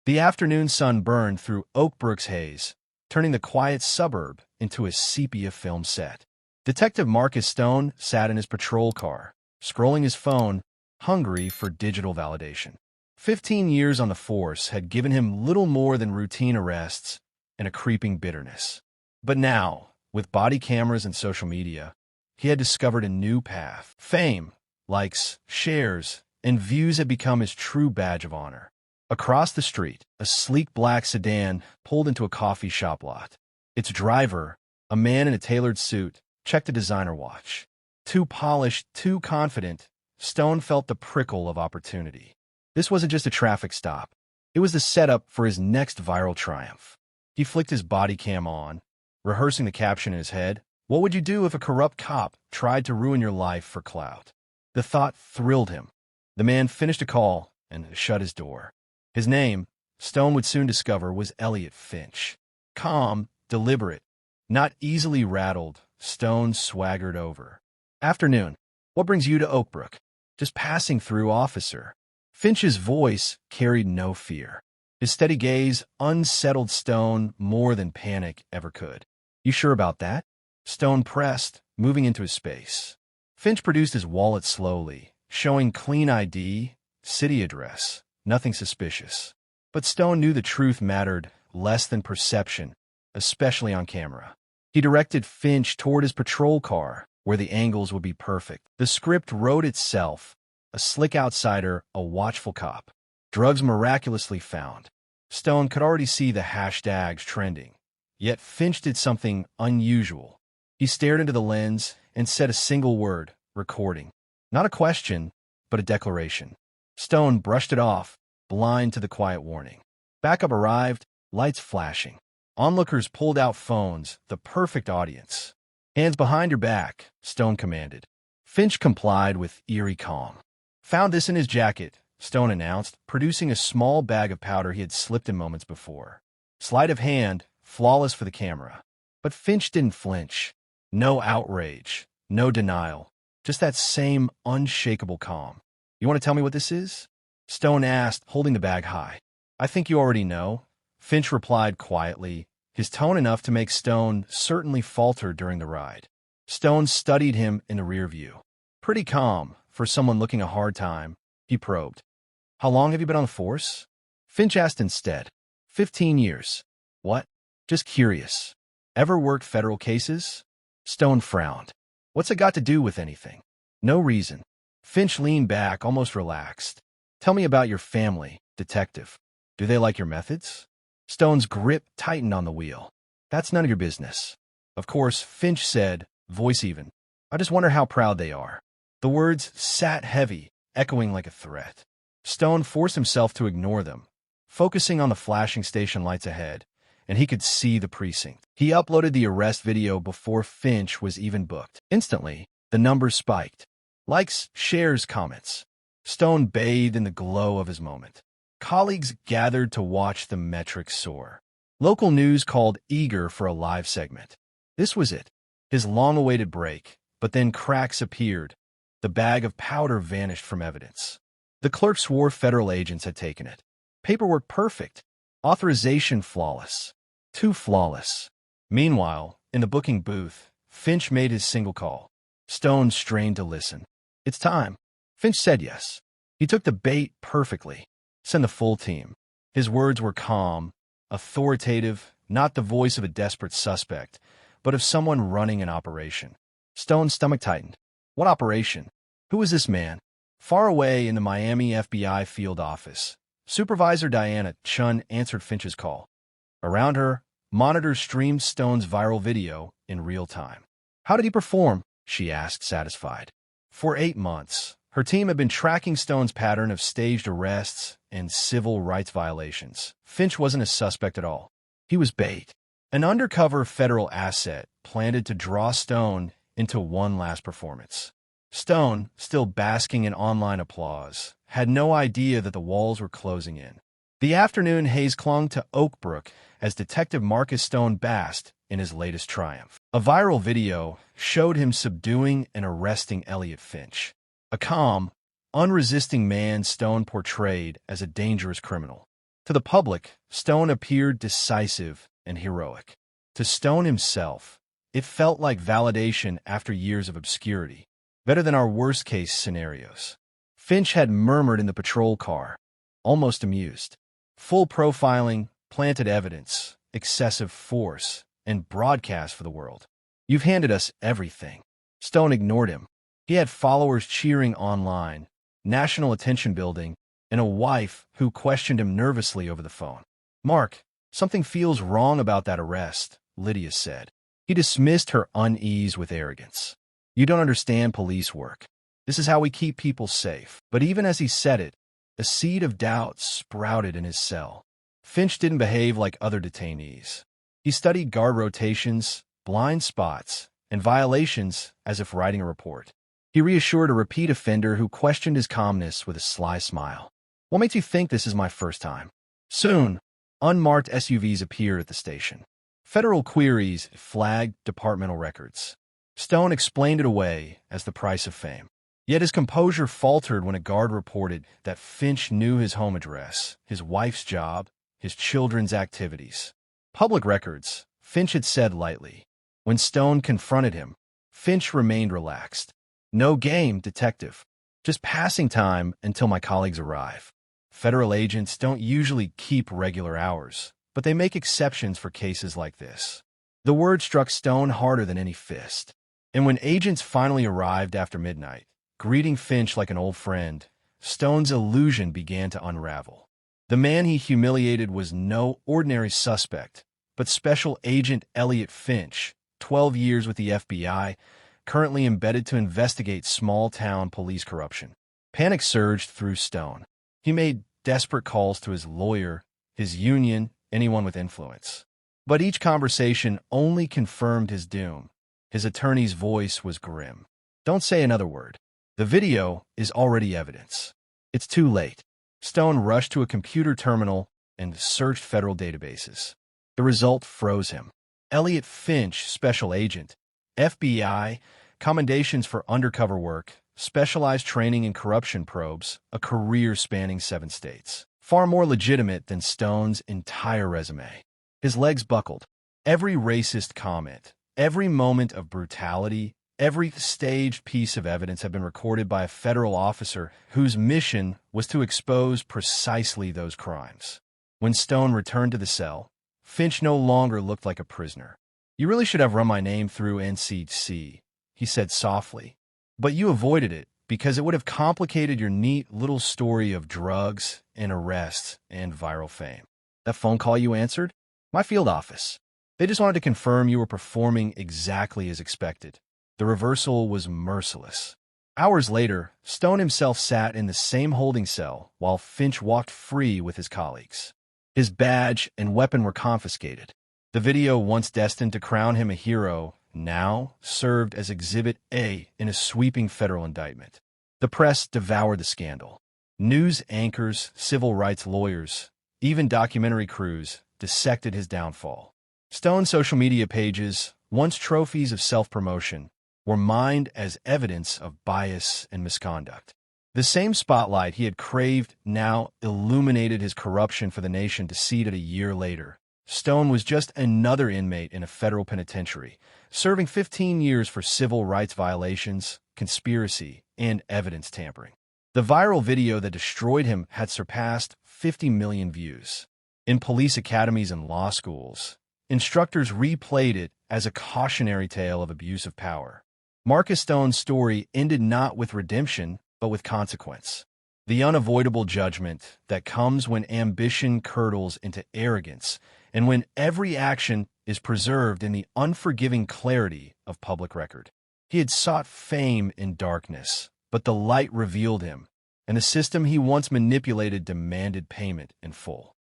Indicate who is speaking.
Speaker 1: The afternoon sun burned through Oakbrook's haze, turning the quiet suburb into a sepia film set. Detective Marcus Stone sat in his patrol car, scrolling his phone, hungry for digital validation. 15 years on the force had given him little more than routine arrests and a creeping bitterness. But now, with body cameras and social media, he had discovered a new path. Fame, likes, shares, and views had become his true badge of honor. Across the street, a sleek black sedan pulled into a coffee shop lot. Its driver, a man in a tailored suit, checked a designer watch. Too polished, too confident, Stone felt the prickle of opportunity. This wasn't just a traffic stop. It was the setup for his next viral triumph. He flicked his body cam on, rehearsing the caption in his head. What would you do if a corrupt cop tried to ruin your life for clout? The thought thrilled him. The man finished a call and shut his door. His name, Stone would soon discover, was Elliot Finch. Calm, deliberate, not easily rattled, Stone swaggered over. Afternoon. What brings you to Oakbrook? Just passing through, officer. Finch's voice carried no fear. His steady gaze unsettled Stone more than panic ever could. You sure about that? Stone pressed, moving into his space. Finch produced his wallet slowly, showing clean ID, city address, nothing suspicious. But Stone knew the truth mattered less than perception, especially on camera. He directed Finch toward his patrol car, where the angles would be perfect. The script wrote itself: a slick outsider, a watchful cop. Drugs miraculously found. Stone could already see the hashtags trending. Yet Finch did something unusual. He stared into the lens and said a single word: recording. Not a question, but a declaration. Stone brushed it off, blind to the quiet warning. Backup arrived, lights flashing. Onlookers pulled out phones, the perfect audience. Hands behind your back, Stone commanded. Finch complied with eerie calm. Found this in his jacket, Stone announced, producing a small bag of powder he had slipped in moments before. Sleight of hand, flawless for the camera. But Finch didn't flinch. No outrage, no denial, just that same unshakable calm. You want to tell me what this is? Stone asked, holding the bag high. I think you already know, Finch replied quietly, his tone enough to make Stone certainly falter during the ride. Stone studied him in the rear view. Pretty calm for someone looking a hard time, he probed. How long have you been on the force? Finch asked instead. 15 years. What? Just curious. Ever worked federal cases? Stone frowned. What's it got to do with anything? No reason. Finch leaned back, almost relaxed. Tell me about your family, detective. Do they like your methods? Stone's grip tightened on the wheel. That's none of your business. Of course, Finch said, voice even. I just wonder how proud they are. The words sat heavy, echoing like a threat. Stone forced himself to ignore them, focusing on the flashing station lights ahead, and he could see the precinct. He uploaded the arrest video before Finch was even booked. Instantly, the numbers spiked. Likes, shares, comments. Stone bathed in the glow of his moment. Colleagues gathered to watch the metrics soar. Local news called eager for a live segment. This was it, his long-awaited break, but then cracks appeared. The bag of powder vanished from evidence. The clerk swore federal agents had taken it. Paperwork perfect. Authorization flawless. Too flawless. Meanwhile, in the booking booth, Finch made his single call. Stone strained to listen. It's time. Finch said yes. He took the bait perfectly. Send the full team. His words were calm, authoritative, not the voice of a desperate suspect, but of someone running an operation. Stone's stomach tightened. What operation? Who was this man? Far away in the Miami FBI field office, Supervisor Diana Chun answered Finch's call. Around her, monitors streamed Stone's viral video in real time. How did he perform? She asked, satisfied. For 8 months, her team had been tracking Stone's pattern of staged arrests and civil rights violations. Finch wasn't a suspect at all. He was bait, an undercover federal asset planted to draw Stone into one last performance. Stone, still basking in online applause, had no idea that the walls were closing in. The afternoon haze clung to Oakbrook as Detective Marcus Stone basked in his latest triumph. A viral video showed him subduing and arresting Elliot Finch, a calm, unresisting man Stone portrayed as a dangerous criminal. To the public, Stone appeared decisive and heroic. To Stone himself, it felt like validation after years of obscurity, better than our worst-case scenarios. Finch had murmured in the patrol car, almost amused. Full profiling, planted evidence, excessive force, and broadcast for the world. You've handed us everything. Stone ignored him. He had followers cheering online, national attention building, and a wife who questioned him nervously over the phone. "Mark, something feels wrong about that arrest," Lydia said. He dismissed her unease with arrogance. "You don't understand police work. This is how we keep people safe." But even as he said it, a seed of doubt sprouted in his cell. Finch didn't behave like other detainees. He studied guard rotations, blind spots, and violations as if writing a report. He reassured a repeat offender who questioned his calmness with a sly smile. "What makes you think this is my first time?" Soon, unmarked SUVs appeared at the station. Federal queries flagged departmental records. Stone explained it away as the price of fame. Yet his composure faltered when a guard reported that Finch knew his home address, his wife's job, his children's activities. "Public records," Finch had said lightly. When Stone confronted him, Finch remained relaxed. "No game, detective. Just passing time until my colleagues arrive." Federal agents don't usually keep regular hours, but they make exceptions for cases like this. The word struck Stone harder than any fist. And when agents finally arrived after midnight, greeting Finch like an old friend, Stone's illusion began to unravel. The man he humiliated was no ordinary suspect, but Special Agent Elliot Finch, 12 years with the FBI, currently embedded to investigate small-town police corruption. Panic surged through Stone. He made desperate calls to his lawyer, his union, anyone with influence. But each conversation only confirmed his doom. His attorney's voice was grim. "Don't say another word. The video is already evidence." "It's too late." Stone rushed to a computer terminal and searched federal databases. The result froze him. Elliot Finch, Special Agent, FBI, commendations for undercover work, specialized training in corruption probes, a career spanning 7 states. Far more legitimate than Stone's entire resume. His legs buckled. Every racist comment, every moment of brutality, every staged piece of evidence had been recorded by a federal officer whose mission was to expose precisely those crimes. When Stone returned to the cell, Finch no longer looked like a prisoner. "You really should have run my name through NCC," he said softly. "But you avoided it because it would have complicated your neat little story of drugs and arrests and viral fame." "That phone call you answered?" "My field office. They just wanted to confirm you were performing exactly as expected." The reversal was merciless. Hours later, Stone himself sat in the same holding cell while Finch walked free with his colleagues. His badge and weapon were confiscated. The video, once destined to crown him a hero, now served as Exhibit A in a sweeping federal indictment. The press devoured the scandal. News anchors, civil rights lawyers, even documentary crews dissected his downfall. Stone's social media pages, once trophies of self-promotion, were mined as evidence of bias and misconduct. The same spotlight he had craved now illuminated his corruption for the nation to see it a year later. Stone was just another inmate in a federal penitentiary, serving 15 years for civil rights violations, conspiracy, and evidence tampering. The viral video that destroyed him had surpassed 50 million views. In police academies and law schools, instructors replayed it as a cautionary tale of abuse of power. Marcus Stone's story ended not with redemption, but with consequence. The unavoidable judgment that comes when ambition curdles into arrogance and when every action is preserved in the unforgiving clarity of public record. He had sought fame in darkness, but the light revealed him, and the system he once manipulated demanded payment in full.